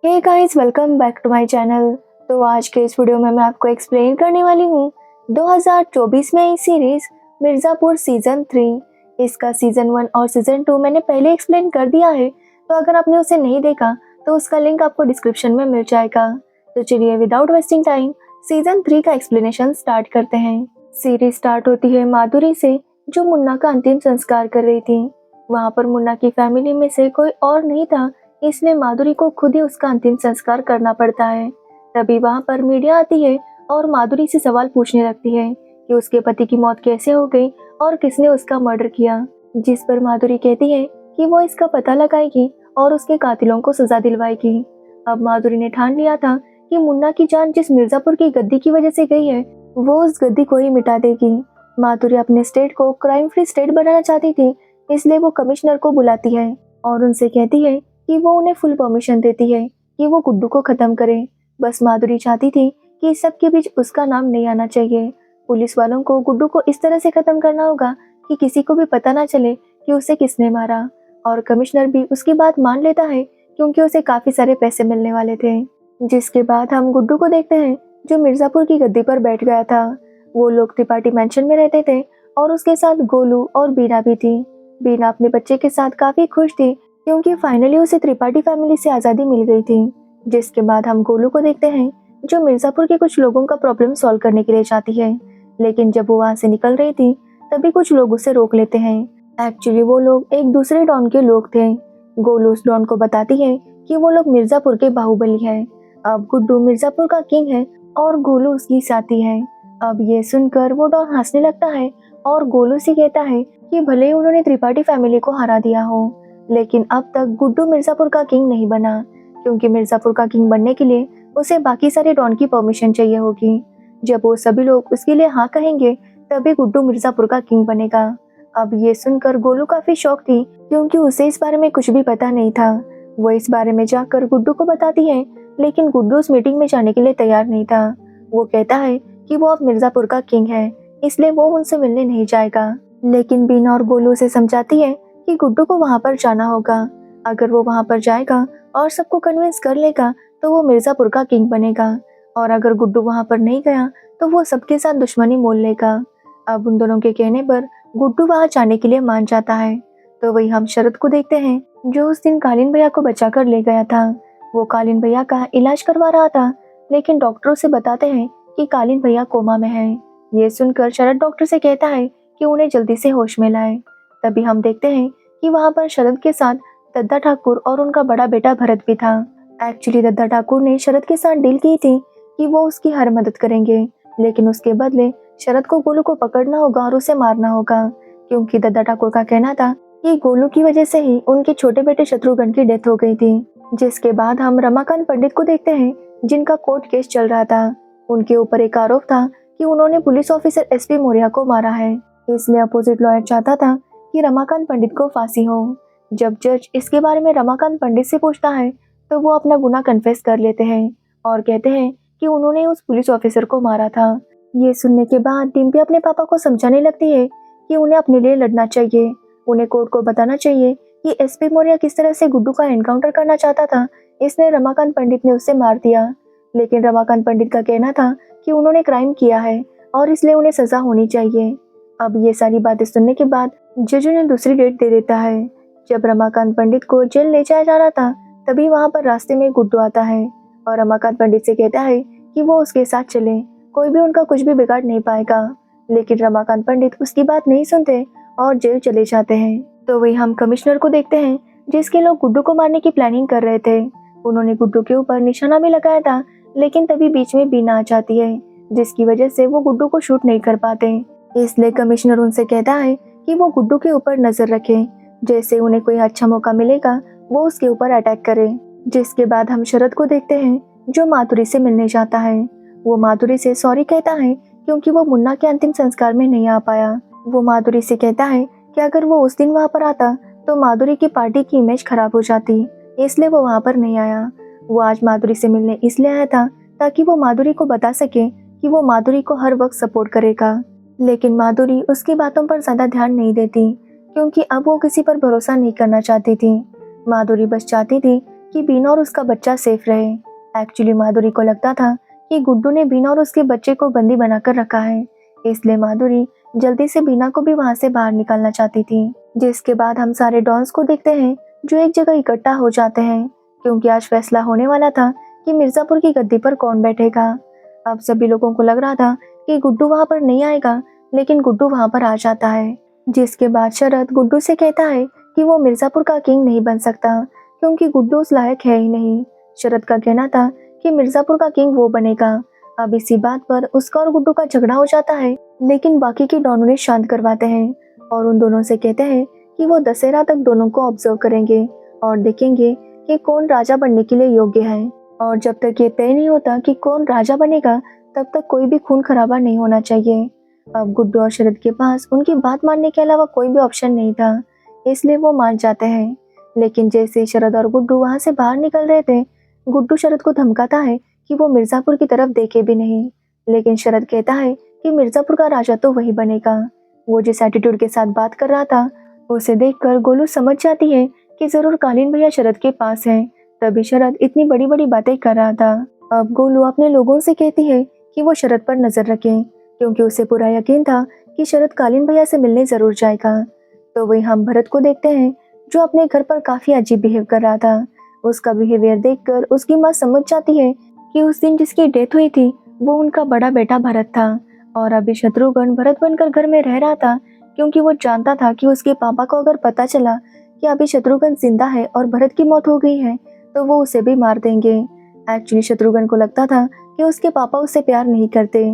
Hey guys, welcome back to my channel. तो आज के इस वीडियो में मैं आपको एक्सप्लेन करने वाली हूँ 2024 में आई सीरीज मिर्ज़ापुर सीजन 3। इसका सीजन 1 और सीजन 2 मैंने पहले एक्सप्लेन कर दिया है, तो अगर आपने उसे नहीं देखा तो उसका लिंक आपको डिस्क्रिप्शन में मिल जाएगा। तो चलिए विदाउट वेस्टिंग टाइम सीजन 3 का एक्सप्लेनेशन स्टार्ट करते हैं। सीरीज स्टार्ट होती है माधुरी से, जो मुन्ना का अंतिम संस्कार कर रही थी। वहाँ पर मुन्ना की फैमिली में से कोई और नहीं था, इसलिए माधुरी को खुद ही उसका अंतिम संस्कार करना पड़ता है। तभी वहाँ पर मीडिया आती है और माधुरी से सवाल पूछने लगती है कि उसके पति की मौत कैसे हो गई और किसने उसका मर्डर किया, जिस पर माधुरी कहती है कि वो इसका पता लगाएगी और उसके कातिलों को सजा दिलवाएगी। अब माधुरी ने ठान लिया था कि मुन्ना की जान जिस मिर्जापुर की गद्दी की वजह से गई है, वो उस गद्दी को ही मिटा देगी। माधुरी अपने स्टेट को क्राइम फ्री स्टेट बनाना चाहती थी, इसलिए वो कमिश्नर को बुलाती है और उनसे कहती है कि वो उन्हें फुल परमिशन देती है कि वो गुड्डू को खत्म करे। बस माधुरी चाहती थी कि इस सब के बीच उसका नाम नहीं आना चाहिए। पुलिस वालों को गुड्डू को इस तरह से खत्म करना होगा कि किसी को भी पता ना चले कि उसे किसने मारा, और कमिश्नर भी उसकी बात मान लेता है क्योंकि उसे काफी सारे पैसे मिलने वाले थे। जिसके बाद हम गुड्डू को देखते हैं, जो मिर्जापुर की गद्दी पर बैठ गया था। वो लोग त्रिपाठी मैंशन में रहते थे और उसके साथ गोलू और बीना भी थी। बीना अपने बच्चे के साथ काफी खुश थी क्योंकि फाइनली उसे त्रिपाठी फैमिली से आज़ादी मिल गई थी। जिसके बाद हम गोलू को देखते हैं, जो मिर्जापुर के कुछ लोगों का प्रॉब्लम सॉल्व करने के लिए जाती है। लेकिन जब वो वहाँ से निकल रही थी, तभी कुछ लोग उसे रोक लेते हैं। एक्चुअली वो लोग एक दूसरे डॉन के लोग थे। गोलू उस डॉन को बताती है कि वो लोग मिर्जापुर के बाहुबली है। अब गुड्डू मिर्जापुर का किंग है और गोलू उसकी साथी है। अब ये सुनकर वो डॉन हंसने लगता है और गोलू से कहता है कि भले ही उन्होंने त्रिपाठी फैमिली को हरा दिया हो, लेकिन अब तक गुड्डू मिर्जापुर का किंग नहीं बना, क्योंकि मिर्जापुर का किंग बनने के लिए उसे बाकी सारे डॉन की परमिशन चाहिए होगी। जब वो सभी लोग उसके लिए हाँ कहेंगे, तभी गुड्डू मिर्जापुर का किंग बनेगा। अब ये सुनकर गोलू काफी शॉक थी, क्योंकि उसे इस बारे में कुछ भी पता नहीं था। वो इस बारे में जाकर गुड्डू को बताती है, लेकिन गुड्डू उस मीटिंग में जाने के लिए तैयार नहीं था। वो कहता है कि वो अब मिर्जापुर का किंग है, इसलिए वो उनसे मिलने नहीं जाएगा। लेकिन बीना और गोलू उसे समझाती है कि गुड्डू को वहाँ पर जाना होगा। अगर वो वहाँ पर जाएगा और सबको कन्विंस कर लेगा तो वो मिर्जापुर का किंग बनेगा, और अगर गुड्डू वहाँ पर नहीं गया तो वो सबके साथ दुश्मनी मोल लेगा। अब उन दोनों के कहने पर गुड्डू वहाँ जाने के लिए मान जाता है। तो वही हम शरद को देखते हैं, जो उस दिन कालीन भैया को बचा कर ले गया था। वो कालीन भैया का इलाज करवा रहा था, लेकिन डॉक्टर उसे बताते हैं कि कालीन भैया कोमा में है। ये सुनकर शरद डॉक्टर से कहता है कि उन्हें जल्दी से होश में लाए। तभी हम देखते हैं कि वहाँ पर शरद के साथ दद्दा ठाकुर और उनका बड़ा बेटा भरत भी था। एक्चुअली दद्दा ठाकुर ने शरद के साथ डील की थी कि वो उसकी हर मदद करेंगे, लेकिन उसके बदले शरद को गोलू को पकड़ना होगा और उसे मारना होगा, क्योंकि दद्दा ठाकुर का कहना था कि गोलू की वजह से ही उनके छोटे बेटे शत्रुघ्न की डेथ हो गई थी। जिसके बाद हम रमाकांत पंडित को देखते हैं, जिनका कोर्ट केस चल रहा था। उनके ऊपर एक आरोप था कि उन्होंने पुलिस ऑफिसर एसपी मौर्य को मारा है, इसलिए अपोजिट लॉयर चाहता था कि रमाकांत पंडित को फांसी हो। जब जज इसके बारे में रमाकांत पंडित से पूछता है, तो वो अपना गुनाह कन्फेस कर लेते हैं और कहते हैं कि उन्होंने उस पुलिस ऑफिसर को मारा था। ये सुनने के बाद डिम्पी अपने पापा को समझाने लगती है कि उन्हें अपने लिए लड़ना चाहिए। उन्हें कोर्ट को बताना चाहिए कि एसपी मौर्य किस तरह से गुड्डू का एनकाउंटर करना चाहता था, इसलिए रमाकांत पंडित ने उसे मार दिया। लेकिन रमाकांत पंडित का कहना था कि उन्होंने क्राइम किया है और इसलिए उन्हें सजा होनी चाहिए। अब ये सारी बातें सुनने के बाद जज उन्हें दूसरी डेट दे देता है। जब रमाकांत पंडित को जेल ले जाया जा रहा था, तभी वहाँ पर रास्ते में गुड्डू आता है और रमाकांत पंडित से कहता है कि वो उसके साथ चले, कोई भी उनका कुछ भी बिगाड़ नहीं पाएगा। लेकिन रमाकांत पंडित उसकी बात नहीं सुनते और जेल चले जाते हैं। तो वही हम कमिश्नर को देखते हैं, जिसके लोग गुड्डू को मारने की प्लानिंग कर रहे थे। उन्होंने गुड्डू के ऊपर निशाना भी लगाया था, लेकिन तभी बीच में बीना आ जाती है, जिसकी वजह से वो गुड्डू को शूट नहीं कर पाते। इसलिए कमिश्नर उनसे कहता है कि वो गुड्डू के ऊपर नजर रखें, जैसे उन्हें कोई अच्छा मौका मिलेगा वो उसके ऊपर अटैक करें। जिसके बाद हम शरद को देखते हैं, जो माधुरी से मिलने जाता है। वो माधुरी से सॉरी कहता है क्योंकि वो मुन्ना के अंतिम संस्कार में नहीं आ पाया। वो माधुरी से कहता है कि अगर वो उस दिन वहाँ पर आता तो माधुरी की पार्टी की इमेज खराब हो जाती, इसलिए वो वहाँ पर नहीं आया। वो आज माधुरी से मिलने इसलिए आया था ताकि वो माधुरी को बता सके कि वो माधुरी को हर वक्त सपोर्ट करेगा। लेकिन माधुरी उसकी बातों पर ज्यादा ध्यान नहीं देती, क्योंकि अब वो किसी पर भरोसा नहीं करना चाहती थी। माधुरी बस चाहती थी कि बीना और उसका बच्चा सेफ रहे। एक्चुअली माधुरी को लगता था कि गुड्डू ने बीना और उसके बच्चे को बंदी बनाकर रखा है, इसलिए माधुरी जल्दी से बीना को भी वहां से बाहर निकालना चाहती थी। जिसके बाद हम सारे डॉन्स को देखते हैं जो एक जगह इकट्ठा हो जाते हैं, क्योंकि आज फैसला होने वाला था कि मिर्जापुर की गद्दी पर कौन बैठेगा। अब सभी लोगों को लग रहा था कि गुड्डू वहां पर नहीं आएगा, लेकिन गुड्डू वहां पर आ जाता है। जिसके बाद शरद गुड्डू से कहता है कि वो मिर्जापुर का किंग नहीं बन सकता, क्योंकि गुड्डू उस लायक है ही नहीं। शरद का कहना था कि मिर्जापुर का किंग वो बनेगा। अब इसी बात पर उसका और गुड्डू का झगड़ा हो जाता है, लेकिन बाकी के डॉन उन्हें शांत करवाते हैं और उन दोनों से कहते हैं कि वो दशहरा तक दोनों को ऑब्जर्व करेंगे और देखेंगे कि कौन राजा बनने के लिए योग्य है। और जब तक ये तय नहीं होता कि कौन राजा बनेगा, तब तक कोई भी खून खराबा नहीं होना चाहिए। अब गुड्डू और शरद के पास उनकी बात मानने के अलावा कोई भी ऑप्शन नहीं था, इसलिए वो मान जाते हैं। लेकिन जैसे शरद और गुड्डू वहां से बाहर निकल रहे थे, गुड्डू शरद को धमकाता है कि वो मिर्जापुर की तरफ देखे भी नहीं, लेकिन शरद कहता है कि मिर्जापुर का राजा तो वही बनेगा। वो जिस एटीट्यूड के साथ बात कर रहा था, उसे देखकर गोलू समझ जाती है कि जरूर कालीन भैया शरद के पास है, तभी शरद इतनी बड़ी बड़ी बातें कर रहा था। अब गोलू अपने लोगों से कहती है कि वो शरद पर नजर रखें, क्योंकि उसे पूरा यकीन था कि शरद कालीन भैया से मिलने जरूर जाएगा। तो वही हम भरत को देखते हैं जो अपने घर पर काफी अजीब बिहेव कर रहा था। उसका बिहेवियर देखकर उसकी माँ समझ जाती है कि उस दिन जिसकी डेथ हुई थी वो उनका बड़ा बेटा भरत था, और अभी शत्रुघ्न भरत बनकर घर में रह रहा था, क्योंकि वो जानता था कि उसके पापा को अगर पता चला कि अभी शत्रुघ्न जिंदा है और भरत की मौत हो गई है, तो वो उसे भी मार देंगे। एक्चुअली शत्रुघ्न को लगता था कि उसके पापा उससे प्यार नहीं करते,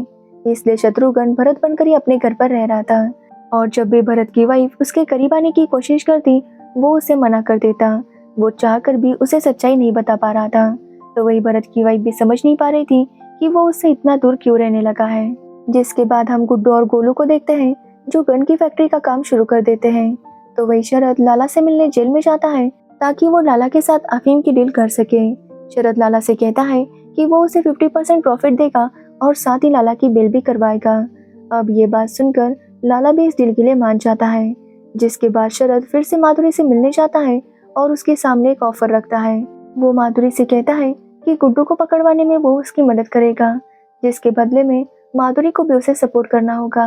इसलिए शत्रुघ्न भरत बनकर ही अपने घर पर रह रहा था। और जब भी भरत की वाइफ उसके करीब आने की कोशिश करती, वो उसे मना कर देता। वो चाहकर भी उसे सच्चाई नहीं बता पा रहा था। तो वही भरत की वाइफ भी समझ नहीं पा रही थी कि वो उससे इतना दूर क्यों रहने लगा है। जिसके बाद हम गुड्डू और गोलू को देखते हैं जो गन की फैक्ट्री का काम शुरू कर देते हैं। तो वही शरद लाला से मिलने जेल में जाता है ताकि वो लाला के साथ अफीम की डील कर सके। शरद लाला से कहता है कि वो उसे 50% प्रॉफिट देगा और साथ ही लाला की बेल भी करवाएगा। अब ये बात सुनकर लाला भी इस डील के लिए मान जाता है। जिसके बाद शरद फिर से माधुरी से मिलने जाता है और उसके सामने एक ऑफर रखता है। वो माधुरी से कहता है कि गुड्डू को पकड़वाने में वो उसकी मदद करेगा, जिसके बदले में माधुरी को भी उसे सपोर्ट करना होगा।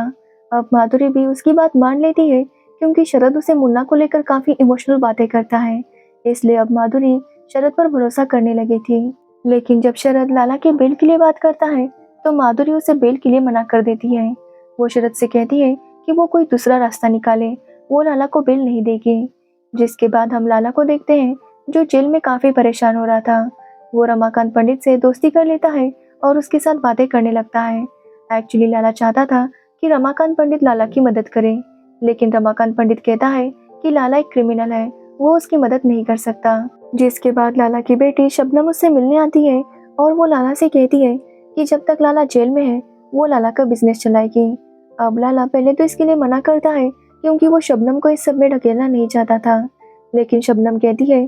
अब माधुरी भी उसकी बात मान लेती है, क्योंकि शरद उसे मुन्ना को लेकर काफी इमोशनल बातें करता है, इसलिए अब माधुरी शरद पर भरोसा करने लगी थी। लेकिन जब शरद लाला के बेल के लिए बात करता है, तो माधुरी उसे बेल के लिए मना कर देती है। वो शरद से कहती है कि वो कोई दूसरा रास्ता निकाले, वो लाला को बेल नहीं देगी। जिसके बाद हम लाला को देखते हैं जो जेल में काफी परेशान हो रहा था। वो रमाकांत पंडित से दोस्ती कर लेता है और उसके साथ बातें करने लगता है। एक्चुअली लाला चाहता था कि रमाकांत पंडित लाला की मदद करे, लेकिन रमाकांत पंडित कहता है कि लाला एक क्रिमिनल है, वो उसकी मदद नहीं कर सकता। जिसके बाद लाला की बेटी शबनम उससे मिलने आती है और वो लाला से कहती है कि जब तक लाला जेल में है वो लाला का बिजनेस चलाएगी। अब लाला पहले तो इसके लिए मना करता है, क्योंकि वो शबनम को इस सब में ढकेलना नहीं चाहता था। लेकिन शबनम कहती है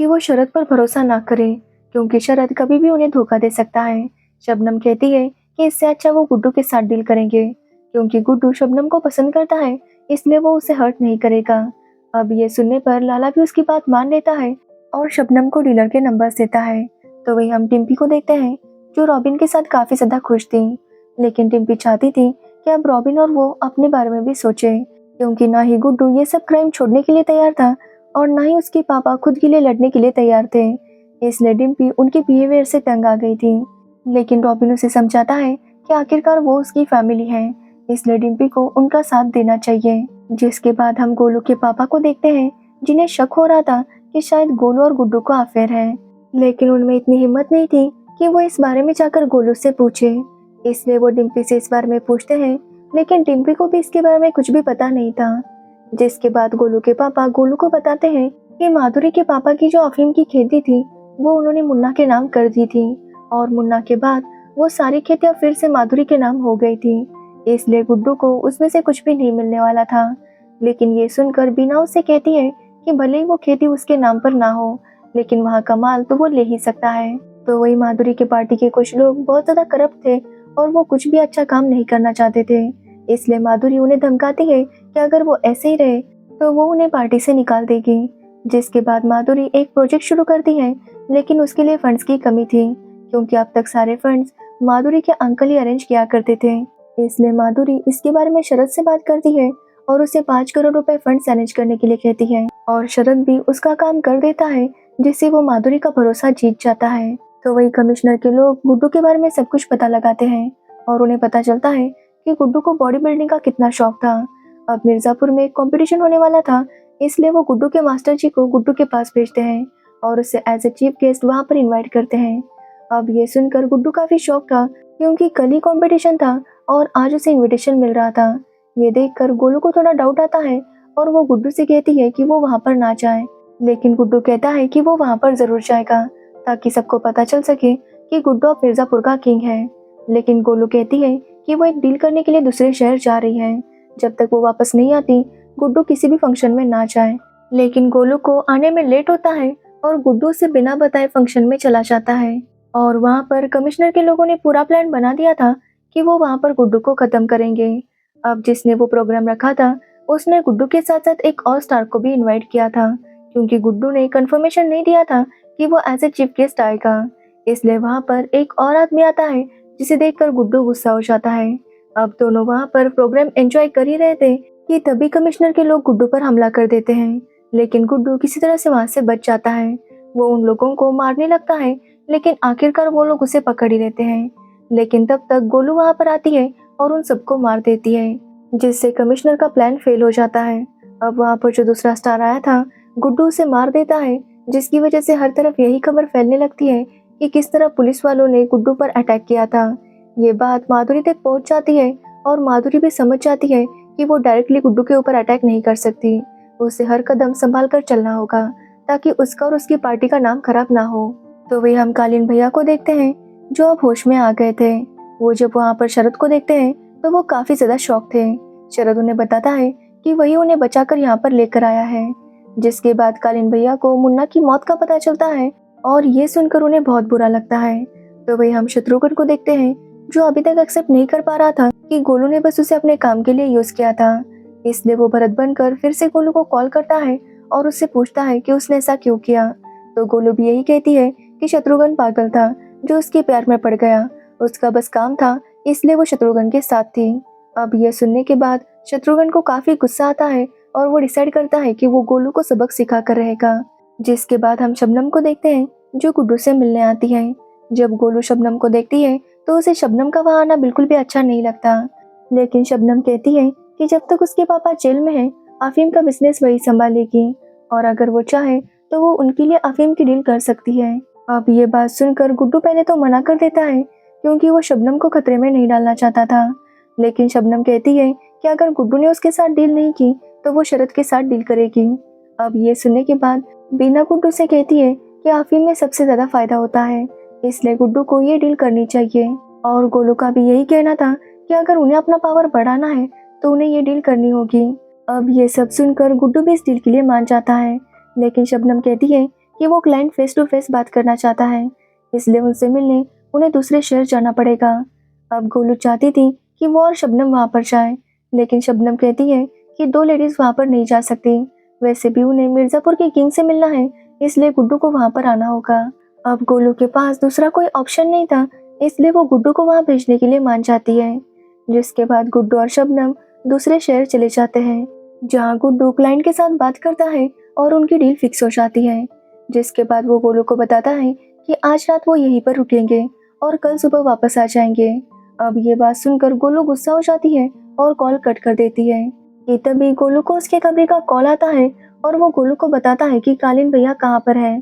कि वो शरद पर भरोसा ना करे, क्योंकि शरद कभी भी उन्हें धोखा दे सकता है। शबनम कहती है कि इससे अच्छा वो गुड्डू के साथ डील करेंगे, क्योंकि गुड्डू शबनम को पसंद करता है, इसलिए वो उसे हर्ट नहीं करेगा। अब ये सुनने पर लाला भी उसकी बात मान लेता है और शबनम को डीलर के नंबर देता है। तो वही हम टिम्पी को देखते हैं जो रॉबिन के साथ काफी ज्यादा खुश थी, लेकिन टिम्पी चाहती थी कि अब रॉबिन और वो अपने बारे में भी सोचे, क्योंकि ना ही गुड्डू ये सब क्राइम छोड़ने के लिए तैयार था और ना ही उसके पापा खुद के लिए लड़ने के लिए तैयार थे। इसलिए डिम्पी उनके बिहेवियर से तंग आ गई थी। लेकिन रॉबिन उसे समझाता है कि आखिरकार वो उसकी फैमिली है, इसलिए डिम्पी को उनका साथ देना चाहिए। जिसके बाद हम गोलू के पापा को देखते हैं, जिन्हें शक हो रहा था कि शायद गोलू और गुड्डू का अफेयर है, लेकिन उनमें इतनी हिम्मत नहीं थी कि वो इस बारे में जाकर गोलू से पूछे। इसलिए वो डिम्पी से इस बारे में पूछते हैं, लेकिन डिम्पी को भी इसके बारे में कुछ भी पता नहीं था। जिसके बाद गोलू के पापा गोलू को बताते हैं कि माधुरी के पापा की जो अफीम की खेती थी वो उन्होंने मुन्ना के नाम कर दी थी, और मुन्ना के बाद वो सारी खेतियां फिर से माधुरी के नाम हो गई थी, इसलिए गुड्डू को उसमें से कुछ भी नहीं मिलने वाला था। लेकिन ये सुनकर बीना उससे कहती है कि भले ही वो खेती उसके नाम पर ना हो, लेकिन वहाँ का माल तो वो ले ही सकता है। तो वही माधुरी के पार्टी के कुछ लोग बहुत ज्यादा करप्ट थे और वो कुछ भी अच्छा काम नहीं करना चाहते थे, इसलिए माधुरी उन्हें धमकाती है कि अगर वो ऐसे ही रहे तो वो उन्हें पार्टी से निकाल देगी। जिसके बाद माधुरी एक प्रोजेक्ट शुरू करती है लेकिन उसके लिए फंड्स की कमी थी, क्योंकि अब तक सारे फंड्स माधुरी के अंकल ही अरेंज किया करते थे। इसलिए माधुरी इसके बारे में शरद से बात करती है और उसे 5 करोड़ रुपए फंड्स अरेंज करने के लिए कहती है, और शरद भी उसका काम कर देता है, जिससे वो माधुरी का भरोसा जीत जाता है। तो वही कमिश्नर के लोग गुड्डू के बारे में सब कुछ पता लगाते हैं और उन्हें पता चलता है कि गुड्डू को बॉडी बिल्डिंग का कितना शौक था। अब मिर्जापुर में एक कंपटीशन होने वाला था, इसलिए वो गुड्डू के मास्टर जी को गुड्डू के पास भेजते हैं और उसे एज ए चीफ गेस्ट वहाँ पर इन्वाइट करते हैं। अब ये सुनकर गुड्डू काफी शौक था, क्योंकि कल ही कॉम्पिटिशन था और आज उसे इन्विटेशन मिल रहा था। ये देखकर गोलू को थोड़ा डाउट आता है और वो गुड्डू से कहती है कि वो वहाँ पर ना जाए, लेकिन गुड्डू कहता है कि वो वहाँ पर जरूर जाएगा, ताकि सबको पता चल सके कि गुड्डू अब मिर्जापुर का किंग है। लेकिन गोलू कहती है कि वो एक डील करने के लिए दूसरे शहर जा रही है, जब तक वो वापस नहीं आती गुड्डू किसी भी फंक्शन में ना जाए। लेकिन गोलू को आने में लेट होता है और गुड्डू से बिना बताए फंक्शन में चला जाता है। और वहाँ पर कमिश्नर के लोगों ने पूरा प्लान बना दिया था कि वो वहाँ पर गुड्डू को खत्म करेंगे। अब जिसने वो प्रोग्राम रखा था उसने गुड्डू के साथ साथ एक और स्टार को भी इनवाइट किया था, क्योंकि गुड्डू ने कंफर्मेशन नहीं दिया था कि वो एज ए चीफ गेस्ट आएगा। इसलिए वहाँ पर एक और आदमी आता है, जिसे देखकर गुड्डू गुस्सा हो जाता है। अब दोनों वहाँ पर प्रोग्राम एंजॉय कर ही रहे थे कि तभी कमिश्नर के लोग गुड्डू पर हमला कर देते हैं, लेकिन गुड्डू किसी तरह से वहाँ से बच जाता है। वो उन लोगों को मारने लगता है, लेकिन आखिरकार वो लोग उसे पकड़ ही लेते हैं। लेकिन तब तक गोलू वहाँ पर आती है और उन सबको मार देती है, जिससे कमिश्नर का प्लान फेल हो जाता है। अब वहाँ पर जो दूसरा स्टार आया था गुड्डू उसे मार देता है, जिसकी वजह से हर तरफ यही खबर फैलने लगती है कि किस तरह पुलिस वालों ने गुड्डू पर अटैक किया था। ये बात माधुरी तक पहुँच जाती है और माधुरी भी समझ जाती है कि वो डायरेक्टली गुड्डू के ऊपर अटैक नहीं कर सकती। उसे हर कदम संभाल कर चलना होगा, ताकि उसका और उसकी पार्टी का नाम खराब ना हो। तो वही हम कालीन भैया को देखते हैं, जो अब होश में आ गए थे। वो जब वहाँ पर शरद को देखते हैं तो वो काफी ज्यादा शॉक थे। शरद उन्हें बताता है कि वही उन्हें बचाकर यहाँ पर लेकर आया है। जिसके बाद कालीन भैया को मुन्ना की मौत का पता चलता है और ये सुनकर उन्हें बहुत बुरा लगता है। तो वही हम शत्रुघ्न को देखते हैं, जो अभी तक एक्सेप्ट नहीं कर पा रहा था कि गोलू ने बस उसे अपने काम के लिए यूज किया था। इसलिए वो भरत बनकर फिर से गोलू को कॉल करता है और उससे पूछता है कि उसने ऐसा क्यों किया। तो गोलू भी यही कहती है कि शत्रुघ्न पागल था, जो उसके प्यार में पड़ गया। उसका बस काम था, इसलिए वो शत्रुघ्न के साथ थी। अब ये सुनने के बाद शत्रुघ्न को काफी गुस्सा आता है और वो डिसाइड करता है कि वो गोलू को सबक सिखा कर रहेगा। जिसके बाद हम शबनम को देखते हैं, जो गुड्डू से मिलने आती है। जब गोलू शबनम को देखती है तो उसे शबनम का वहाँ आना बिल्कुल भी अच्छा नहीं लगता, लेकिन शबनम कहती है कि जब तक उसके पापा जेल में हैं, अफीम का बिजनेस वही संभालेगी और अगर वो चाहे तो वो उनके लिए अफीम की डील कर सकती है। अब ये बात सुनकर गुड्डू पहले तो मना कर देता है, क्योंकि वो शबनम को खतरे में नहीं डालना चाहता था। लेकिन शबनम कहती है कि अगर गुड्डू ने उसके साथ डील नहीं की तो वो शरद के साथ डील करेगी। अब ये सुनने के बाद बीना गुड्डू से कहती है कि अफीम में सबसे ज्यादा फायदा होता है, इसलिए गुड्डू को ये डील करनी चाहिए। और गोलू का भी यही कहना था कि अगर उन्हें अपना पावर बढ़ाना है तो उन्हें ये डील करनी होगी। अब ये सब सुनकर गुड्डू भी इस डील के लिए मान जाता है, लेकिन शबनम कहती है कि वो क्लाइंट फेस टू फेस बात करना चाहता है, इसलिए उनसे मिलने उन्हें दूसरे शहर जाना पड़ेगा। अब गोलू चाहती थी कि वो और शबनम वहाँ पर जाए, लेकिन शबनम कहती है कि 2 लेडीज वहाँ पर नहीं जा सकती। वैसे भी उन्हें मिर्जापुर के किंग से मिलना है, इसलिए गुड्डू को वहाँ पर आना होगा। अब गोलू के पास दूसरा कोई ऑप्शन नहीं था, इसलिए वो गुड्डू को वहाँ भेजने के लिए मान जाती है। जिसके बाद गुड्डू और शबनम दूसरे शहर चले जाते हैं, जहाँ गुड्डू क्लाइंट के साथ बात करता है और उनकी डील फिक्स हो जाती है। जिसके बाद वो गोलू को बताता है कि आज रात वो यहीं पर रुकेंगे और कल सुबह वापस आ जाएंगे। अब ये बात सुनकर गोलू गुस्सा हो जाती है और कॉल कट कर देती है। कि तभी गोलू को उसके कमरे का कॉल आता है और वो गोलू को बताता है कि कालीन भैया कहाँ पर है।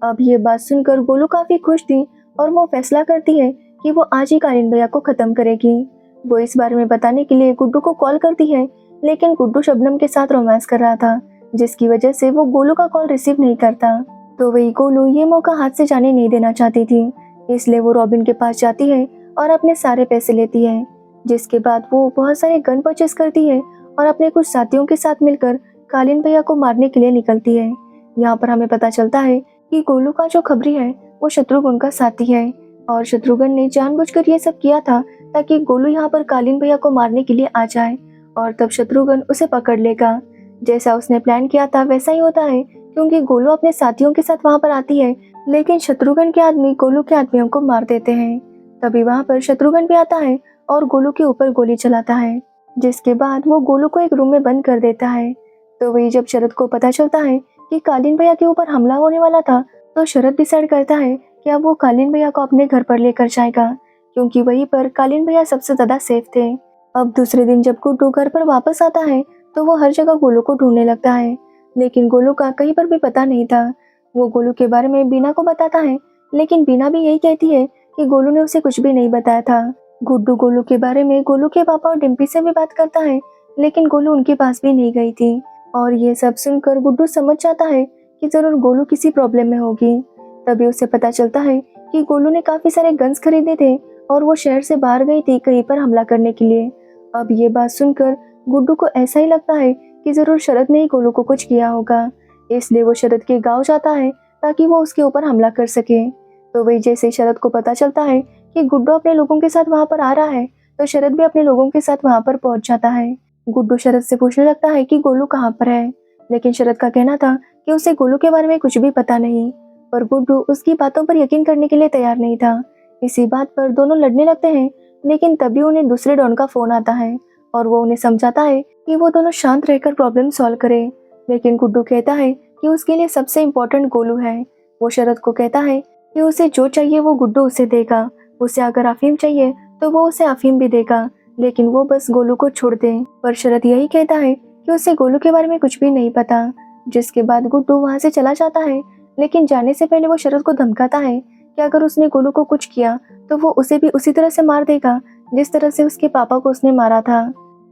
अब ये बात सुनकर गोलू काफी खुश थी और वो फैसला करती है कि वो आज ही कालीन भैया को खत्म करेगी। वो इस बारे में बताने के लिए गुड्डू को कॉल करती है, लेकिन गुड्डू शबनम के साथ रोमांस कर रहा था, जिसकी वजह से वो गोलू का कॉल रिसीव नहीं करता। तो वही गोलू ये मौका हाथ से जाने नहीं देना चाहती थी, इसलिए वो रॉबिन के पास जाती है और अपने सारे पैसे लेती है। जिसके बाद वो बहुत सारे गन परचेस करती है और अपने कुछ साथियों के साथ मिलकर कालीन भैया को मारने के लिए निकलती है। यहाँ पर हमें पता चलता है कि गोलू का जो खबरी है वो शत्रुघ्न का साथी है और शत्रुघ्न ने जानबूझकर ये सब किया था ताकि गोलू यहाँ पर कालीन भैया को मारने के लिए आ जाए और तब शत्रुघ्न उसे पकड़ लेगा। जैसा उसने प्लान किया था वैसा ही होता है, क्योंकि गोलू अपने साथियों के साथ वहाँ पर आती है लेकिन शत्रुघ्न के आदमी गोलू के आदमियों को मार देते हैं। तभी वहाँ पर शत्रुघ्न भी आता है और गोलू के ऊपर गोली चलाता है, जिसके बाद वो गोलू को एक रूम में बंद कर देता है। तो वही जब शरद को पता चलता है कि कालीन भैया के ऊपर हमला होने वाला था, तो शरद डिसाइड करता है कि अब वो कालीन भैया को अपने घर पर लेकर जाएगा, क्योंकि वहीं पर कालीन भैया सबसे ज्यादा सेफ थे। अब दूसरे दिन जब गुड्डू घर पर वापस आता है तो वो हर जगह गोलू को ढूंढने लगता है, लेकिन गोलू का कहीं पर भी पता नहीं था। वो गोलू के बारे में बीना को बताता है, लेकिन बीना भी यही कहती है कि गोलू ने उसे कुछ भी नहीं बताया था। गुड्डू गोलू के बारे में गोलू के पापा और डिम्पी से भी बात करता है, लेकिन गोलू उनके पास भी नहीं गई थी। और ये सब सुनकर गुड्डू समझ जाता है कि जरूर गोलू किसी प्रॉब्लम में होगी। तभी उसे पता चलता है कि गोलू ने काफी सारे गन्स खरीदे थे और वो शहर से बाहर गई थी कहीं पर हमला करने के लिए। अब ये बात सुनकर गुड्डू को ऐसा ही लगता है कि जरूर शरद ने ही गोलू को कुछ किया होगा, इसलिए वो शरद के गांव जाता है ताकि वो उसके ऊपर हमला कर सके। तो वही जैसे शरद को पता चलता है कि गुड्डू अपने लोगों के साथ वहां पर आ रहा है, तो शरद भी अपने लोगों के साथ वहां पर पहुंच जाता है। गुड्डू शरद से पूछने लगता है कि गोलू कहाँ पर है, लेकिन शरद का कहना था कि उसे गोलू के बारे में कुछ भी पता नहीं, पर गुड्डू उसकी बातों पर यकीन करने के लिए तैयार नहीं था। इसी बात पर दोनों लड़ने लगते हैं, लेकिन तभी उन्हें दूसरे डॉन का फोन आता है और वो उन्हें समझाता है कि वो दोनों शांत रहकर प्रॉब्लम सॉल्व करें। लेकिन गुड्डू कहता है कि उसके लिए सबसे इम्पोर्टेंट गोलू है। वो शरद को कहता है कि उसे जो चाहिए वो गुड्डू उसे देगा, उसे अगर अफीम चाहिए तो वो उसे अफीम भी देगा, लेकिन वो बस गोलू को छोड़ दे। पर शरद यही कहता है कि उसे गोलू के बारे में कुछ भी नहीं पता, जिसके बाद गुड्डू वहाँ से चला जाता है। लेकिन जाने से पहले वो शरद को धमकाता है कि अगर उसने गोलू को कुछ किया तो वो उसे भी उसी तरह से मार देगा जिस तरह से उसके पापा को उसने मारा था।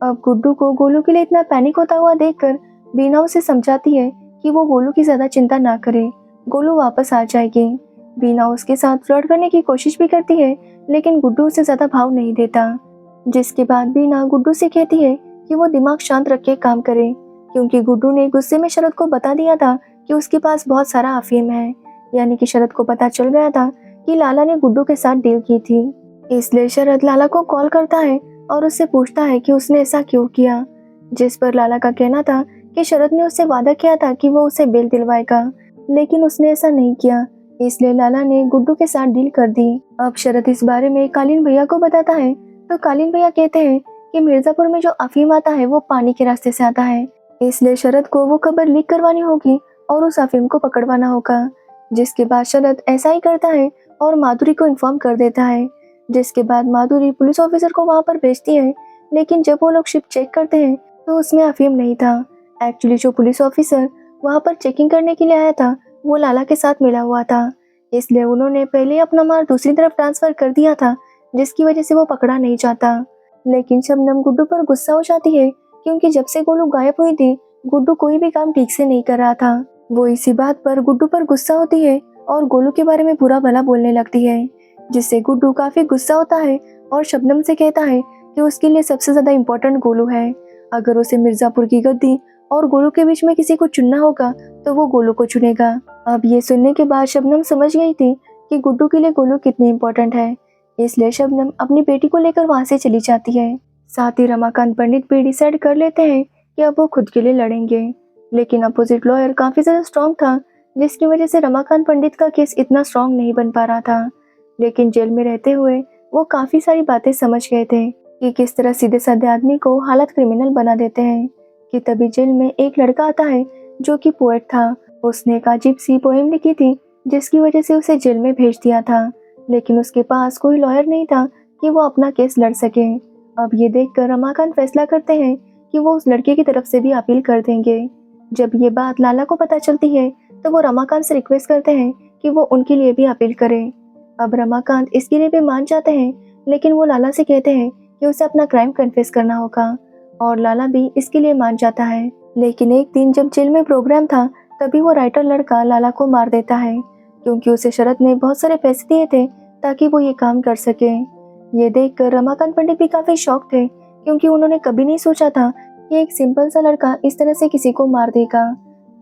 अब गुड्डू को गोलू के लिए इतना पैनिक होता हुआ देखकर बीना उसे समझाती है कि वो गोलू की ज्यादा चिंता ना करे, गोलू वापस आ जाएगी। बीना उसके साथ फ्लर्ट करने की कोशिश भी करती है, लेकिन गुड्डू उसे ज्यादा भाव नहीं देता। जिसके बाद बीना गुड्डू से कहती है कि वो दिमाग शांत रख के काम करे, क्योंकि गुड्डू ने गुस्से में शरद को बता दिया था कि उसके पास बहुत सारा अफीम है। यानी कि शरद को पता चल गया था कि लाला ने गुड्डू के साथ डील की थी। इसलिए शरद लाला को कॉल करता है और उससे पूछता है कि उसने ऐसा क्यों किया, जिस पर लाला का कहना था कि शरद ने उससे वादा किया था कि वो उसे बेल दिलवाएगा, लेकिन उसने ऐसा नहीं किया, इसलिए लाला ने गुड्डू के साथ डील कर दी। अब शरद इस बारे में कालीन भैया को बताता है, तो कालीन भैया कहते हैं कि मिर्जापुर में जो अफीम आता है वो पानी के रास्ते से आता है, इसलिए शरद को वो खबर लीक करवानी होगी और उस अफीम को पकड़वाना होगा। जिसके बाद शरद ऐसा ही करता है और माधुरी को इन्फॉर्म कर देता है। जिसके बाद माधुरी पुलिस ऑफिसर को वहां पर भेजती है, लेकिन जब वो लोग शिप चेक करते हैं तो उसमें अफीम नहीं था। एक्चुअली जो पुलिस ऑफिसर वहां पर चेकिंग करने के लिए आया था वो लाला के साथ मिला हुआ था, इसलिए उन्होंने पहले अपना माल दूसरी तरफ ट्रांसफर कर दिया था, जिसकी वजह से वो पकड़ा नहीं जाता। लेकिन शबनम गुड्डू पर गुस्सा हो जाती है, क्योंकि जब से गोलू गायब हुई थी गुड्डू कोई भी काम ठीक से नहीं कर रहा था। वो इसी बात पर गुड्डू पर गुस्सा होती है और गोलू के बारे में बुरा भला बोलने लगती है, जिससे गुड्डू काफी गुस्सा होता है और शबनम से कहता है कि उसके लिए सबसे ज्यादा इम्पोर्टेंट गोलू है। अगर उसे मिर्जापुर की गद्दी और गोलू के बीच में किसी को चुनना होगा तो वो गोलू को चुनेगा। अब ये सुनने के बाद शबनम समझ गई थी कि गुड्डू के लिए गोलू कितनी इम्पोर्टेंट है, इसलिए शबनम अपनी बेटी को लेकर वहां से चली जाती है। साथ ही रमाकांत पंडित भी डिसाइड कर लेते हैं कि अब वो खुद के लिए लड़ेंगे, लेकिन अपोजिट लॉयर काफी ज्यादा स्ट्रॉन्ग था, जिसकी वजह से रमाकांत पंडित का केस इतना स्ट्रॉन्ग नहीं बन पा रहा था। लेकिन जेल में रहते हुए वो काफी सारी बातें समझ गए थे कि किस तरह सीधे साधे आदमी को हालत क्रिमिनल बना देते हैं। कि तभी जेल में एक लड़का आता है जो कि पोएट था। उसने एक अजीब सी पोएम लिखी थी, जिसकी वजह से उसे जेल में भेज दिया था, लेकिन उसके पास कोई लॉयर नहीं था कि वो अपना केस लड़ सके। अब ये देखकर रमाकांत फैसला करते हैं कि वो उस लड़के की तरफ से भी अपील कर देंगे। जब ये बात लाला को पता चलती है तो वो रमाकांत से रिक्वेस्ट करते हैं कि वो उनके लिए भी अपील करे। अब रमाकांत इसके लिए भी मान जाते हैं, लेकिन वो लाला से कहते हैं कि उसे अपना क्राइम कन्फेस करना होगा, और लाला भी इसके लिए मान जाता है। लेकिन एक दिन जब जेल में प्रोग्राम था तभी वो राइटर लड़का लाला को मार देता है, क्योंकि उसे शरद ने बहुत सारे पैसे दिए थे ताकि वो ये काम कर सके। ये देखकर रमाकांत पंडित भी काफी शॉक थे, क्योंकि उन्होंने कभी नहीं सोचा था कि एक सिंपल सा लड़का इस तरह से किसी को मार देगा।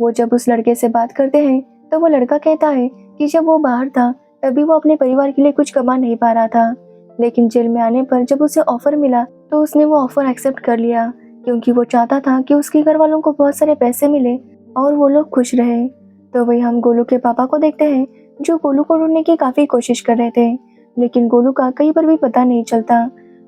वो जब उस लड़के से बात करते हैं तो वो लड़का कहता है कि जब वो बाहर था तभी वो अपने परिवार के लिए कुछ कमा नहीं पा रहा था, लेकिन जेल में आने पर जब उसे ऑफर मिला तो उसने वो ऑफर एक्सेप्ट कर लिया, क्योंकि वो चाहता था कि उसके घर वालों को बहुत सारे पैसे मिले और वो लोग खुश रहे। तो वही हम गोलू के पापा को देखते हैं, जो गोलू को ढूंढने की काफी कोशिश कर रहे थे, लेकिन गोलू का कहीं पर भी पता नहीं चलता।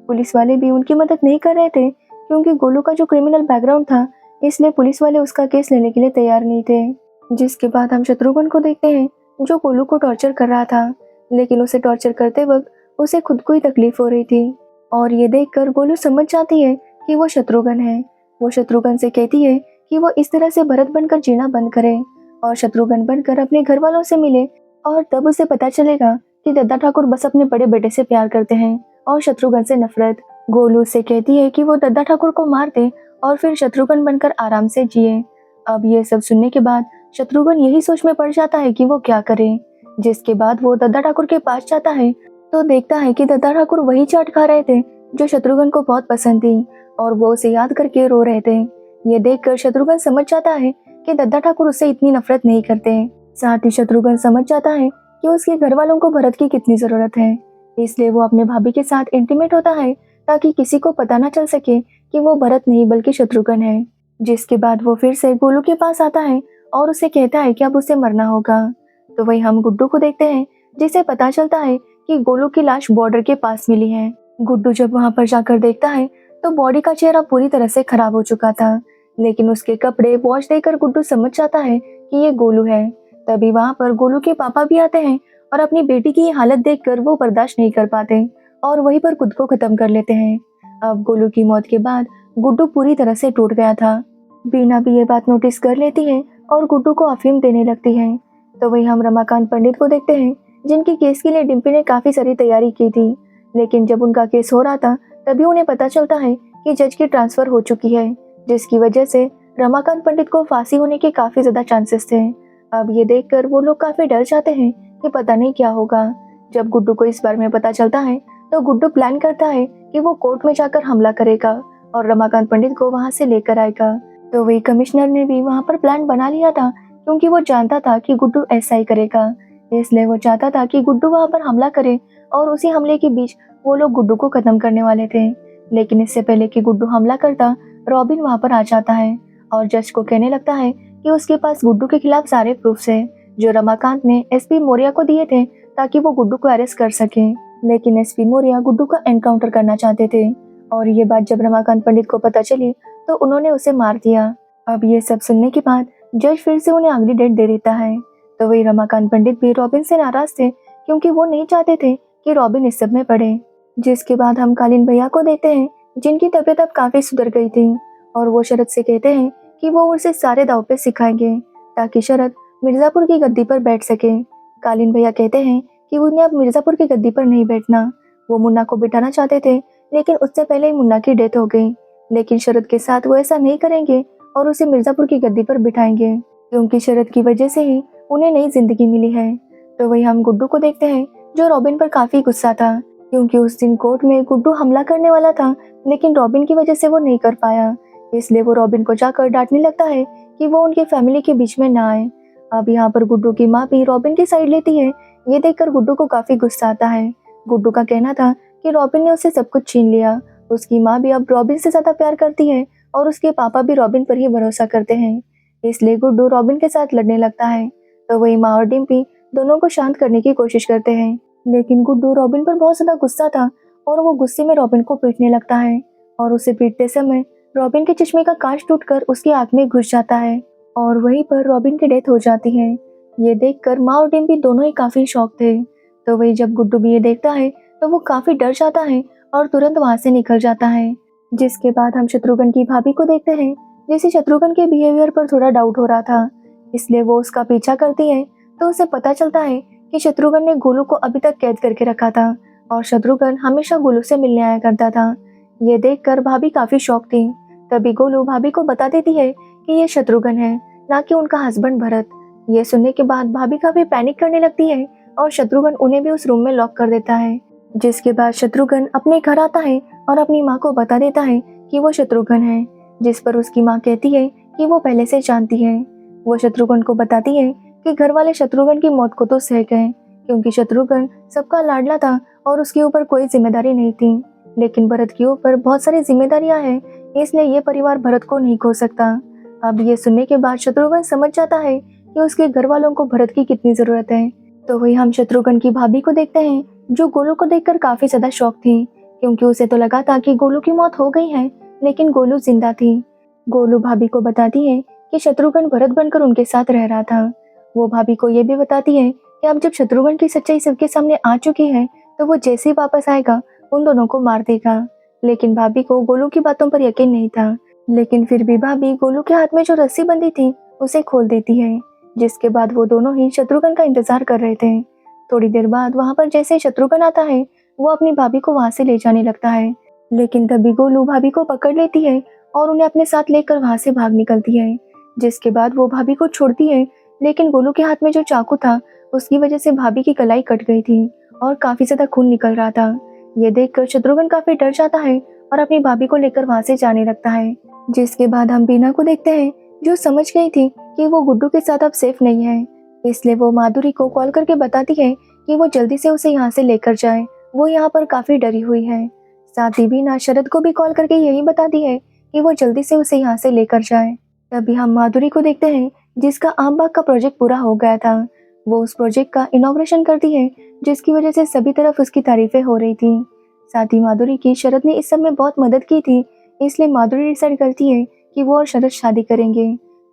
पुलिस वाले भी उनकी मदद नहीं कर रहे थे क्योंकि गोलू का जो क्रिमिनल बैकग्राउंड था, इसलिए पुलिस वाले उसका केस लेने के लिए तैयार नहीं थे। जिसके बाद हम शत्रुघ्न को देखते हैं जो गोलू को टॉर्चर कर रहा था, लेकिन उसे टॉर्चर करते वक्त उसे खुद को ही तकलीफ हो रही थी। और ये देखकर गोलू समझ जाती है कि वो शत्रुघ्न है। वो शत्रुघ्न से कहती है कि वो इस तरह से भरत बनकर जीना बंद करे और शत्रुघ्न बनकर अपने घर वालों से मिले, और तब उसे पता चलेगा कि दद्दा ठाकुर बस अपने बड़े बेटे से प्यार करते हैं और शत्रुघ्न से नफरत। गोलू से कहती है कि वो दद्दा ठाकुर को मार दे और फिर शत्रुघ्न बनकर आराम से जिए। अब ये सब सुनने के बाद शत्रुघ्न यही सोच में पड़ जाता है कि वो क्या करे। जिसके बाद वो दद्दा ठाकुर के पास जाता है तो देखता है कि दद्दा ठाकुर वही चाट खा रहे थे जो शत्रुघ्न को बहुत पसंद थी, और वो उसे याद करके रो रहे थे। ये देखकर शत्रुघ्न समझ जाता है कि दद्दा ठाकुर उससे इतनी नफरत नहीं करते। साथ ही शत्रुघ्न समझ जाता है कि उसके घर वालों को भरत की कितनी जरूरत है, इसलिए वो अपने भाभी के साथ इंटीमेट होता है ताकि किसी को पता ना चल सके कि वो भरत नहीं बल्कि शत्रुघ्न है। जिसके बाद वो फिर से गोलू के पास आता है और उसे कहता है कि अब उसे मरना होगा। तो वही हम गुड्डू को देखते हैं जिसे पता चलता है कि गोलू की लाश बॉर्डर के पास मिली है। गुड्डू जब वहां पर जाकर देखता है तो बॉडी का चेहरा पूरी तरह से खराब हो चुका था, लेकिन उसके कपड़े वॉश देकर गुड्डू समझ जाता है कि ये गोलू है। तभी वहां पर गोलू के पापा भी आते हैं और अपनी बेटी की ये हालत देखकर वो बर्दाश्त नहीं कर पाते और वहीं पर खुद को खत्म कर लेते हैं। अब गोलू की मौत के बाद गुड्डू पूरी तरह से टूट गया था। बीना भी ये बात नोटिस कर लेती है और गुड्डू को अफीम देने लगती है। तो वही हम रमाकांत पंडित को देखते हैं जिनके केस के लिए डिम्पी ने काफी सारी तैयारी की थी, लेकिन जब उनका केस हो रहा था तभी उन्हें पता चलता है कि जज की ट्रांसफर हो चुकी है, जिसकी वजह से रमाकांत पंडित को फांसी होने के काफी ज्यादा चांसेस थे। अब ये देखकर वो लोग काफी डर जाते हैं कि पता नहीं क्या होगा। जब गुड्डू को इस बारे में पता चलता है तो गुड्डू प्लान करता है कि वो कोर्ट में जाकर हमला करेगा और रमाकांत पंडित को वहां से लेकर आएगा। तो वही कमिश्नर ने भी वहां पर प्लान बना लिया था क्योंकि वो जानता था कि गुड्डू ऐसा ही करेगा, इसलिए वो चाहता था कि गुड्डू वहां पर हमला करे और उसी हमले के बीच वो लोग गुड्डू को खत्म करने वाले थे। लेकिन इससे पहले कि गुड्डू हमला करता, रॉबिन वहां पर आ जाता है और जज को कहने लगता है कि उसके पास गुड्डू के खिलाफ सारे प्रूफ्स है जो रमाकांत ने एसपी मौर्य को दिए थे ताकि वो गुड्डू को अरेस्ट कर सके। लेकिन एसपी मौर्य गुड्डू का एनकाउंटर करना चाहते थे और ये बात जब रमाकांत पंडित को पता चली तो उन्होंने उसे मार दिया। अब ये सब सुनने के बाद जज फिर से उन्हें अगली डेट दे देता है। तो वही रमाकांत पंडित भी रॉबिन से नाराज थे क्योंकि वो नहीं चाहते थे कि रॉबिन इस सब में पड़े। जिसके बाद हम कालीन भैया को देखते हैं जिनकी तबीयत अब काफी सुधर गई थी और वो शरद से कहते हैं कि वो उसे सारे दाव पे सिखाएंगे ताकि शरद मिर्जापुर की गद्दी पर बैठ सके। कालीन भैया कहते हैं कि उन्हें अब मिर्जापुर की गद्दी पर नहीं बैठना। वो मुन्ना को बिठाना चाहते थे लेकिन उससे पहले ही मुन्ना की डेथ हो गई, लेकिन शरद के साथ वो ऐसा नहीं करेंगे और उसे मिर्जापुर की गद्दी पर बिठाएंगे क्योंकि शरद की वजह से ही उन्हें नई जिंदगी मिली है। तो वही हम गुड्डू को देखते हैं जो रॉबिन पर काफी गुस्सा था क्योंकि उस दिन कोर्ट में गुड्डू हमला करने वाला था, लेकिन रॉबिन की वजह से वो नहीं कर पाया, इसलिए वो रॉबिन को जाकर डांटने लगता है कि वो उनके फैमिली के बीच में ना आए। अब यहाँ पर गुड्डू की माँ भी रॉबिन की साइड लेती है। ये देखकर गुड्डू को काफी गुस्सा आता है। गुड्डू का कहना था कि रॉबिन ने उससे सब कुछ छीन लिया। उसकी माँ भी अब रॉबिन से ज्यादा प्यार करती है और उसके पापा भी रॉबिन पर ही भरोसा करते हैं, इसलिए गुड्डू रॉबिन के साथ लड़ने लगता है। तो वही माँ और डिम्पी दोनों को शांत करने की कोशिश करते हैं, लेकिन गुड्डू रॉबिन पर बहुत ज्यादा गुस्सा था और वो गुस्से में रॉबिन को पीटने लगता है और उसे पीटते समय रॉबिन के चश्मे का कांच टूटकर उसकी आंख में घुस जाता है और वहीं पर रॉबिन की डेथ हो जाती है। ये देखकर माँ और डिम्पी दोनों ही काफी शॉक थे। तो वही जब गुड्डू भी ये देखता है तो वो काफी डर जाता है और तुरंत वहां से निकल जाता है। जिसके बाद हम शत्रुघ्न की भाभी को देखते हैं जिसे शत्रुघ्न के बिहेवियर पर थोड़ा डाउट हो रहा था, इसलिए वो उसका पीछा करती है। तो उसे पता चलता है कि शत्रुघ्न ने गोलू को अभी तक कैद करके रखा था और शत्रुघ्न हमेशा गोलू से मिलने आया करता था। ये देखकर भाभी काफी शॉक थी। तभी गोलू भाभी को बता देती है कि ये शत्रुघ्न है, ना कि उनका हस्बैंड भरत। ये सुनने के बाद भाभी काफी पैनिक करने लगती है और शत्रुघ्न उन्हें भी उस रूम में लॉक कर देता है। जिसके बाद शत्रुघ्न अपने घर आता है और अपनी माँ को बता देता है कि वो शत्रुघ्न है, जिस पर उसकी माँ कहती है कि वो पहले से जानती है। वो शत्रुघ्न को बताती है कि घर वाले शत्रुघ्न की मौत को तो सह गए क्योंकि शत्रुघ्न सबका लाडला था और उसके ऊपर कोई जिम्मेदारी नहीं थी, लेकिन भरत के ऊपर बहुत सारी जिम्मेदारियां हैं, इसलिए ये परिवार भरत को नहीं खो सकता। अब ये सुनने के बाद शत्रुघ्न समझ जाता है कि उसके घर वालों को भरत की कितनी जरूरत है, तो वही हम शत्रुघ्न की भाभी को देखते हैं, जो गोलू को देखकर काफी ज्यादा शॉक थी, क्योंकि उसे तो लगा था कि गोलू की मौत हो गई है, लेकिन गोलू जिंदा थी। गोलू भाभी को बताती है कि शत्रुघ्न भरत बनकर उनके साथ रह रहा था। वो भाभी को ये भी बताती है कि अब जब शत्रुघ्न की सच्चाई सबके सामने आ चुकी है, तो वो जैसे ही वापस आएगा उन दोनों को मार देगा। लेकिन भाभी को गोलू की बातों पर यकीन नहीं था, लेकिन फिर भी भाभी गोलू के हाथ में जो रस्सी बंधी थी उसे खोल देती है, जिसके बाद वो दोनों ही शत्रुघ्न का इंतजार कर रहे थे। थोड़ी देर बाद वहां पर जैसे ही शत्रुघ्न आता है, वो अपनी भाभी को वहां से ले जाने लगता है, लेकिन तभी गोलू भाभी को पकड़ लेती है और उन्हें अपने साथ लेकर वहां से भाग निकलती है। जिसके बाद वो भाभी को छोड़ती है, लेकिन गोलू के हाथ में जो चाकू था उसकी वजह से भाभी की कलाई कट गई थी और काफी ज्यादा खून निकल रहा था। ये देखकर शत्रुघ्न काफी डर जाता है और अपनी भाभी को लेकर वहां से जाने लगता है। जिसके बाद हम बीना को देखते हैं, जो समझ गई थी कि वो गुड्डू के साथ अब सेफ नहीं है, इसलिए वो माधुरी को कॉल करके बताती है कि वो जल्दी से उसे यहाँ से लेकर जाए। वो यहाँ पर काफी डरी हुई है। साथ ही बीना शरद को भी कॉल करके यही बताती है कि वो जल्दी से उसे यहाँ से लेकर जाए। तभी हम माधुरी को देखते हैं, जिसका आम बाग का प्रोजेक्ट पूरा हो गया था। वो उस प्रोजेक्ट का इनॉग्रेशन करती है, जिसकी वजह से सभी तरफ उसकी तारीफें हो रही थी। साथ ही माधुरी की शरद ने इस सब में बहुत मदद की थी, इसलिए माधुरी डिसाइड करती है कि वो और शरद शादी करेंगे।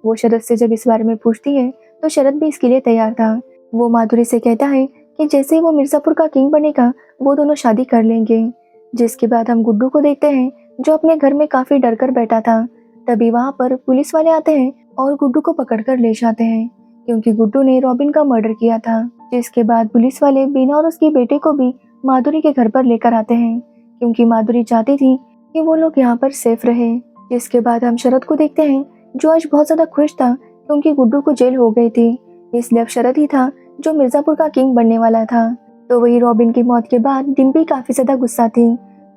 वो शरद से जब इस बारे में पूछती है, तो शरद भी इसके लिए तैयार था। वो माधुरी से कहता है कि जैसे ही वो मिर्जापुर का किंग बनेगा, वो दोनों शादी कर लेंगे। जिसके बाद हम गुड्डू को देखते हैं, जो अपने घर में काफी डर कर बैठा था। तभी वहां पर पुलिस वाले आते हैं और गुड्डू को पकड़कर ले जाते हैं, क्योंकि गुड्डू ने रॉबिन का मर्डर किया था। जिसके बाद पुलिस वाले बीना और उसके बेटे को भी माधुरी के घर पर लेकर आते हैं, क्योंकि माधुरी चाहती थी कि वो लोग यहाँ पर सेफ रहे। जिसके बाद हम शरद को देखते हैं, जो आज बहुत ज्यादा खुश था, क्योंकि गुड्डू को जेल हो गई थी, इसलिए अब शरद ही था जो मिर्जापुर का किंग बनने वाला था। तो वही रॉबिन की मौत के बाद डिम्पी काफी ज्यादा गुस्सा थी।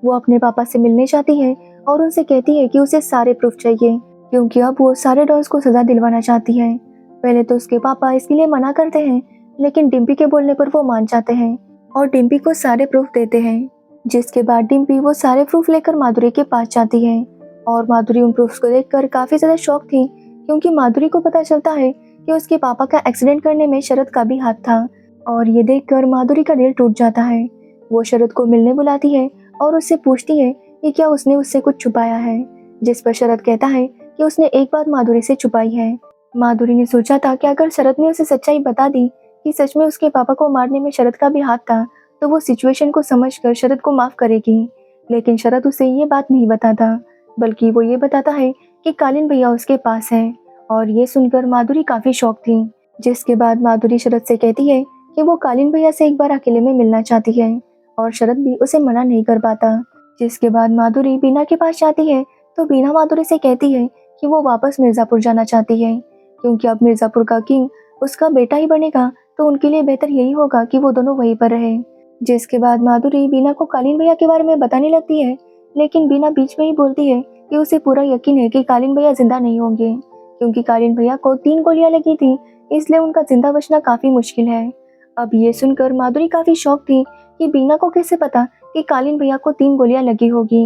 वो अपने पापा से मिलने चाहती है और उनसे कहती है कि उसे सारे प्रूफ चाहिए, क्योंकि अब वो सारे डॉन्स को सजा दिलवाना चाहती है। पहले तो उसके पापा इसके लिए मना करते हैं, लेकिन डिम्पी के बोलने पर वो मान जाते हैं और डिम्पी को सारे प्रूफ देते हैं। जिसके बाद डिम्पी वो सारे प्रूफ लेकर माधुरी के पास जाती है और माधुरी उन प्रूफ्स को देखकर काफी ज्यादा शॉक थी, क्योंकि माधुरी को पता चलता है कि उसके पापा का एक्सीडेंट करने में शरद का भी हाथ था। और ये देखकर माधुरी का दिल टूट जाता है। वो शरद को मिलने बुलाती है और उससे पूछती है कि क्या उसने उससे कुछ छुपाया है, जिस पर शरद कहता है कि उसने एक बात माधुरी से छुपाई है। माधुरी ने सोचा था कि अगर शरद ने उसे सच्चाई बता दी कि सच में उसके पापा को मारने में शरद का भी हाथ था, तो वो सिचुएशन को समझकर शरद को माफ करेगी। लेकिन शरद उसे ये बात नहीं बताता, बल्कि वो ये बताता है कि कालीन भैया उसके पास है। और ये सुनकर माधुरी काफी शॉक थी। जिसके बाद माधुरी शरद से कहती है कि वो कालीन भैया से एक बार अकेले में मिलना चाहती है, और शरद भी उसे मना नहीं कर पाता। जिसके बाद माधुरी बीना के पास जाती है, तो बीना माधुरी से कहती है कि वो वापस मिर्जापुर जाना चाहती है, क्योंकि अब मिर्जापुर का किंग उसका बेटा ही बनेगा, तो उनके लिए बेहतर यही होगा कि वो दोनों वहीं पर रहे। जिसके बाद माधुरी बीना को कालीन भैया के बारे में बताने लगती है, लेकिन बीना बीच में ही बोलती है कि उसे पूरा यकीन है कि कालीन भैया जिंदा नहीं होंगे, क्योंकि कालीन भैया को 3 गोलियां लगी थी, इसलिए उनका जिंदा बचना काफी मुश्किल है। अब ये सुनकर माधुरी काफी शॉक थी कि बीना को कैसे पता कि कालीन भैया को 3 गोलियां लगी होगी।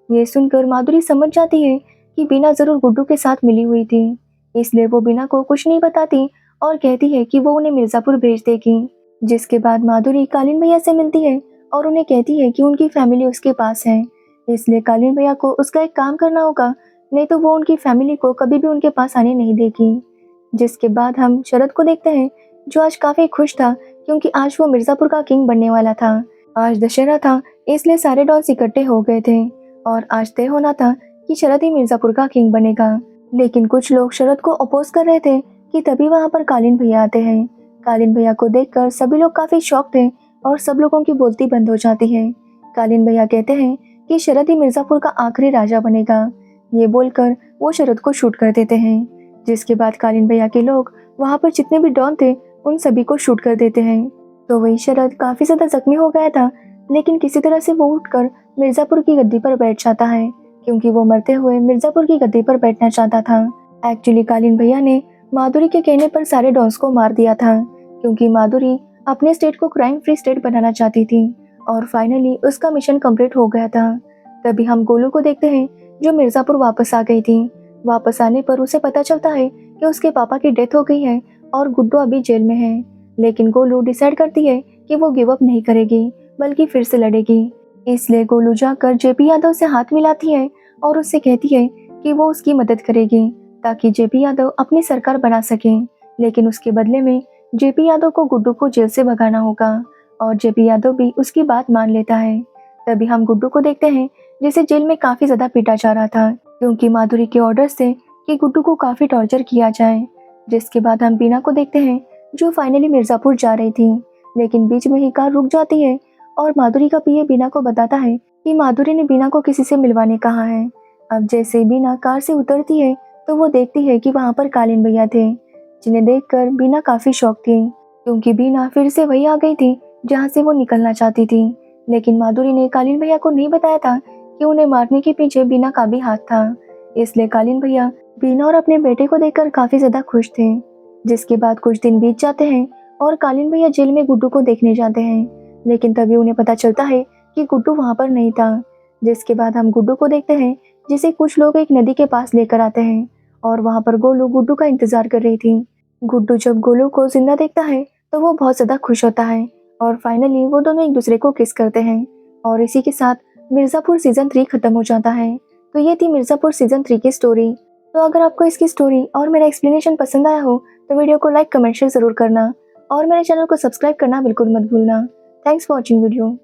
ये सुनकर माधुरी समझ जाती है कि बीना जरूर गुड्डू के साथ मिली हुई थी, इसलिए वो बीना को कुछ नहीं बताती और कहती है कि वो उन्हें मिर्जापुर भेज देगी। जिसके बाद माधुरी कालीन भैया से मिलती है और उन्हें कहती है कि उनकी फैमिली उसके पास है, इसलिए कालीन भैया को उसका एक काम करना होगा, नहीं तो वो उनकी फैमिली को कभी भी उनके पास आने नहीं देगी। जिसके बाद हम शरद को देखते हैं, जो आज काफी खुश था, क्योंकि आज वो मिर्जापुर का किंग बनने वाला था। आज दशहरा था, इसलिए सारे डॉल्स इकट्ठे हो गए थे और आज तय होना था कि शरद ही मिर्जापुर का किंग बनेगा। लेकिन कुछ लोग शरद को अपोज कर रहे थे कि तभी वहां पर कालीन भैया आते हैं। कालीन भैया को देखकर सभी लोग काफी शॉक थे और सब लोगों की बोलती बंद हो जाती है। कालीन भैया कहते हैं कि शरद ही मिर्जापुर का आखिरी राजा बनेगा। ये बोलकर वो शरद को शूट कर देते हैं। जिसके बाद कालीन भैया के लोग वहां पर जितने भी डॉन थे उन सभी को शूट कर देते हैं। तो वही शरद काफी ज्यादा जख्मी हो गया था, लेकिन किसी तरह से वो उठकर मिर्जापुर की गद्दी पर बैठ जाता है, क्योंकि वो मरते हुए मिर्जापुर की गद्दी पर बैठना चाहता था। एक्चुअली कालीन भैया ने माधुरी के कहने पर सारे डॉन्स को मार दिया था, क्योंकि माधुरी अपने स्टेट को क्राइम फ्री स्टेट बनाना चाहती थी और फाइनली उसका मिशन कंप्लीट हो गया था। तभी हम गोलू को देखते हैं, जो मिर्जापुर वापस आ गई थी। वापस आने पर उसे पता चलता है कि उसके पापा की डेथ हो गई है और गुड्डू अभी जेल में है। लेकिन गोलू डिसाइड करती है कि वो गिव अप नहीं करेगी बल्कि फिर से लड़ेगी। इसलिए गोलू जाकर जेपी यादव से हाथ मिलाती है और उससे कहती है कि वो उसकी मदद करेगी ताकि जेपी यादव अपनी सरकार बना सके। लेकिन उसके बदले में जेपी यादव को गुड्डू को जेल से भगाना होगा और जेपी यादव भी उसकी बात मान लेता है। तभी हम गुड्डू को देखते हैं जिसे जेल में काफी ज्यादा पीटा जा रहा था क्योंकि माधुरी के ऑर्डर से कि गुड्डू को काफी टॉर्चर किया जाए। जिसके बाद हम बीना को देखते हैं जो फाइनली मिर्जापुर जा रही थी, लेकिन बीच में ही कार रुक जाती है और माधुरी का पीए बीना को बताता है कि माधुरी ने बीना को किसी से मिलवाने कहा है। अब जैसे ही बीना कार से उतरती है तो वो देखती है कि वहाँ पर कालीन भैया थे, जिन्हें देखकर बीना काफी शॉक थी क्योंकि बीना फिर से वही आ गई थी जहाँ से वो निकलना चाहती थी। लेकिन माधुरी ने कालीन भैया को नहीं बताया था कि उन्हें मारने के पीछे बीना का भी हाथ था। इसलिए कालीन भैया बीना और अपने बेटे को देखकर काफी ज्यादा खुश थे। जिसके बाद कुछ दिन बीत जाते हैं और कालीन भैया जेल में गुड्डू को देखने जाते हैं, लेकिन तभी उन्हें पता चलता है कि गुड्डू वहाँ पर नहीं था। जिसके बाद हम गुड्डू को देखते हैं जिसे कुछ लोग एक नदी के पास लेकर आते हैं और वहाँ पर गोलू गुड्डू का इंतजार कर रही थी। गुड्डू जब गोलू को जिंदा देखता है तो वो बहुत ज्यादा खुश होता है और फाइनली वो दोनों एक दूसरे को किस करते हैं और इसी के साथ मिर्जापुर सीजन 3 खत्म हो जाता है। तो ये थी मिर्जापुर सीजन 3 की स्टोरी। तो अगर आपको इसकी स्टोरी और मेरा एक्सप्लेनेशन पसंद आया हो तो वीडियो को लाइक कमेंट शेयर जरूर करना और मेरे चैनल को सब्सक्राइब करना बिल्कुल मत भूलना। Thanks for watching video.